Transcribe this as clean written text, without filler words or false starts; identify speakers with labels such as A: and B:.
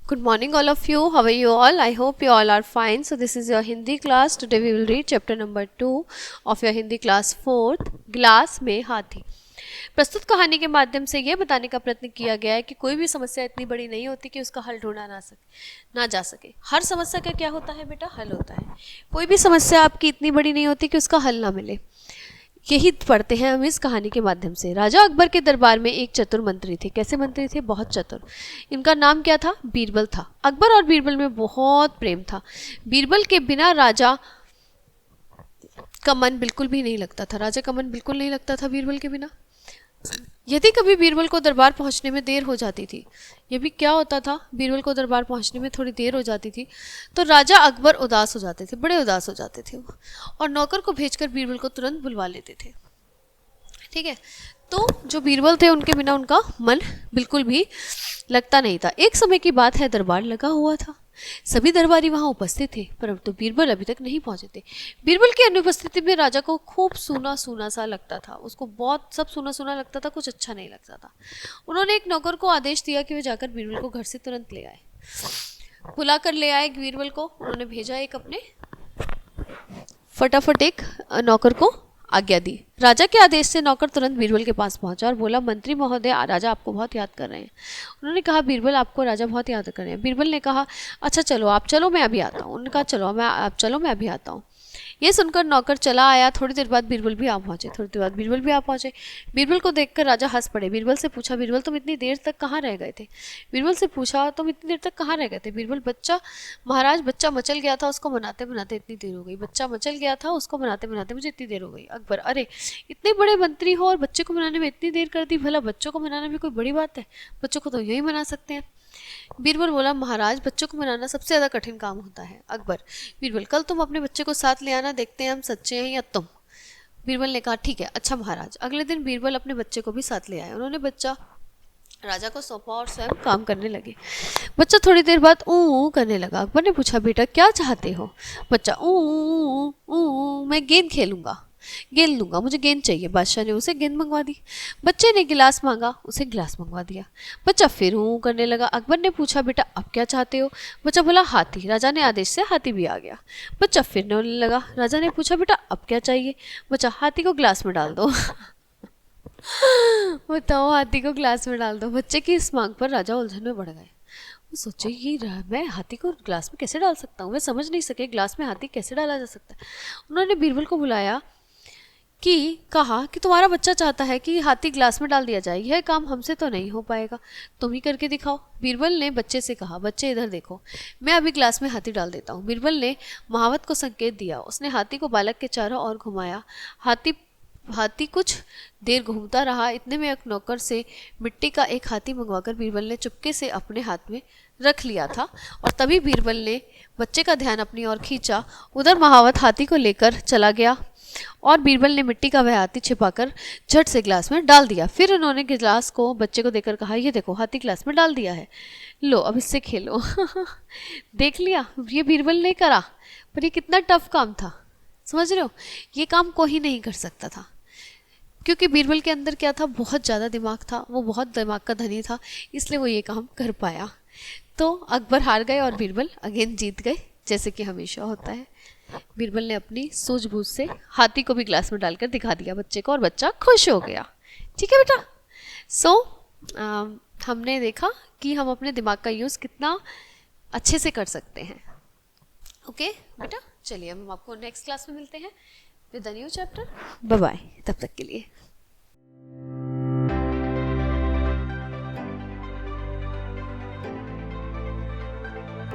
A: Good morning, all of you. How are you all? I hope you all are fine. So this is your Hindi class. Today we will read chapter number 2 of your Hindi class 4th, glass में हाथी। प्रस्तुत कहानी के माध्यम से यह बताने का प्रयत्न किया गया है कि कोई भी समस्या इतनी बड़ी नहीं होती कि उसका हल ढूंढा ना जा सके। हर समस्या का क्या होता है बेटा? हल होता है। कोई भी समस्या आपकी इतनी बड़ी नहीं होती कि उसका हल ना मिले। यही पढ़ते हैं हम इस कहानी के माध्यम से। राजा अकबर के दरबार में एक चतुर मंत्री थे। कैसे मंत्री थे? बहुत चतुर। इनका नाम क्या था? बीरबल था। अकबर और बीरबल में बहुत प्रेम था। बीरबल के बिना राजा का मन बिल्कुल भी नहीं लगता था। राजा का मन बिल्कुल नहीं लगता था बीरबल के बिना। यदि कभी बीरबल को दरबार पहुंचने में देर हो जाती थी, ये भी क्या होता था, बीरबल को दरबार पहुंचने में थोड़ी देर हो जाती थी तो राजा अकबर उदास हो जाते थे, बड़े उदास हो जाते थे वो, और नौकर को भेजकर बीरबल को तुरंत बुलवा लेते थे। ठीक है, तो जो बीरबल थे उनके बिना उनका मन बिल्कुल भी लगता नहीं था। एक समय की बात है, दरबार लगा हुआ था। सभी दरबारी वहां उपस्थित थे, परंतु बीरबल अभी तक नहीं पहुंचे थे। बीरबल की अनुपस्थिति में राजा को खूब सूना सूना सा लगता था। उसको बहुत सब सूना सूना लगता था, कुछ अच्छा नहीं लगता था। उन्होंने एक नौकर को आदेश दिया कि वे जाकर बीरबल को घर से तुरंत ले आए। बुला कर ले आए बीरबल को। उन्होंने भेजा एक अपने फटाफट एक नौकर को आज्ञा दी। राजा के आदेश से नौकर तुरंत बीरबल के पास पहुंचा और बोला, मंत्री महोदय, राजा आपको बहुत याद कर रहे हैं। उन्होंने कहा, बीरबल, आपको राजा बहुत याद कर रहे हैं। बीरबल ने कहा, अच्छा चलो, आप चलो, मैं अभी आता हूँ। उन्होंने कहा, चलो आप चलो, मैं अभी आता हूँ। ये सुनकर नौकर चला आया। थोड़ी देर बाद बीरबल भी आ पहुंचे। बीरबल को देखकर राजा हंस पड़े। बीरबल से पूछा, बीरबल, तुम इतनी देर तक कहाँ रह गए थे? बीरबल, महाराज, बच्चा मचल गया था, उसको मनाते मनाते इतनी देर हो गई। मुझे इतनी देर हो गई। अकबर, अरे, इतने बड़े मंत्री हो और बच्चे को मनाने में इतनी देर कर दी। भला बच्चों को मनाना भी कोई बड़ी बात है? बच्चों को तो यही मना सकते हैं। बीरबल बोला, महाराज, बच्चों को मनाना सबसे ज्यादा कठिन काम होता है। अकबर, बीरबल, कल तुम अपने बच्चे को साथ ले आना, देखते हैं हम सच्चे हैं या तुम। बीरबल ने कहा, ठीक है, अच्छा महाराज। अगले दिन बीरबल अपने बच्चे को भी साथ ले आए। उन्होंने बच्चा राजा को सौंपा और स्वयं काम करने लगे। बच्चा थोड़ी देर बाद ऊ करने लगा। अकबर ने पूछा, बेटा क्या चाहते हो? बच्चा, ऊ, मैं गेंद खेलूंगा, गेंद लूंगा, मुझे गेंद चाहिए। बादशाह ने उसे गेंद मंगवा दी। बच्चे ने गिलास मांगा, उसे गिलास मंगवा दिया। बच्चा फिर ऊँ करने लगा। अकबर ने पूछा, बेटा अब क्या चाहते हो? बच्चा बोला, हाथी। राजा ने आदेश से हाथी भी आ गया। बच्चा फिर रोने लगा। राजा ने पूछा, बेटा अब क्या चाहिए? बच्चा, हाथी को ग्लास में डाल दो। बताओ, हाथी को ग्लास में डाल दो। बच्चे की इस मांग पर राजा उलझन में बढ़ गए। वो सोचे, ये मैं हाथी को ग्लास में कैसे डाल सकता हूँ? वे समझ नहीं सके ग्लास में हाथी कैसे डाला जा सकता है। उन्होंने बीरबल को बुलाया कहा कि तुम्हारा बच्चा चाहता है कि हाथी ग्लास में डाल दिया जाए। यह काम हमसे तो नहीं हो पाएगा, तुम ही करके दिखाओ। बीरबल ने बच्चे से कहा, बच्चे इधर देखो, मैं अभी ग्लास में हाथी डाल देता हूँ। बीरबल ने महावत को संकेत दिया। उसने हाथी को बालक के चारों ओर घुमाया। हाथी कुछ देर घूमता रहा। इतने में एक नौकर से मिट्टी का एक हाथी मंगवाकर बीरबल ने चुपके से अपने हाथ में रख लिया था, और तभी बीरबल ने बच्चे का ध्यान अपनी ओर खींचा। उधर महावत हाथी को लेकर चला गया और बीरबल ने मिट्टी का वह हाथी छिपाकर झट से ग्लास में डाल दिया। फिर उन्होंने गिलास को बच्चे को देकर कहा, ये देखो, हाथी ग्लास में डाल दिया है, लो अब इससे खेलो। देख लिया, ये बीरबल ने करा, पर ये कितना टफ काम था, समझ रहे हो? ये काम कोई नहीं कर सकता था, क्योंकि बीरबल के अंदर क्या था, बहुत ज़्यादा दिमाग था, वो बहुत दिमाग का धनी था, इसलिए वो ये काम कर पाया। तो अकबर हार गए और बीरबल अगेन जीत गए, जैसे कि हमेशा होता है। बीरबल ने अपनी सूझबूझ से हाथी को भी ग्लास में डालकर दिखा दिया बच्चे को, और बच्चा खुश हो गया। ठीक है बेटा? हमने देखा कि हम अपने दिमाग का यूज़ कितना अच्छे से कर सकते हैं। ओके बेटा, चलिए हम आपको नेक्स्ट क्लास में मिलते हैं with the new chapter. Bye bye, तब तक के लिए।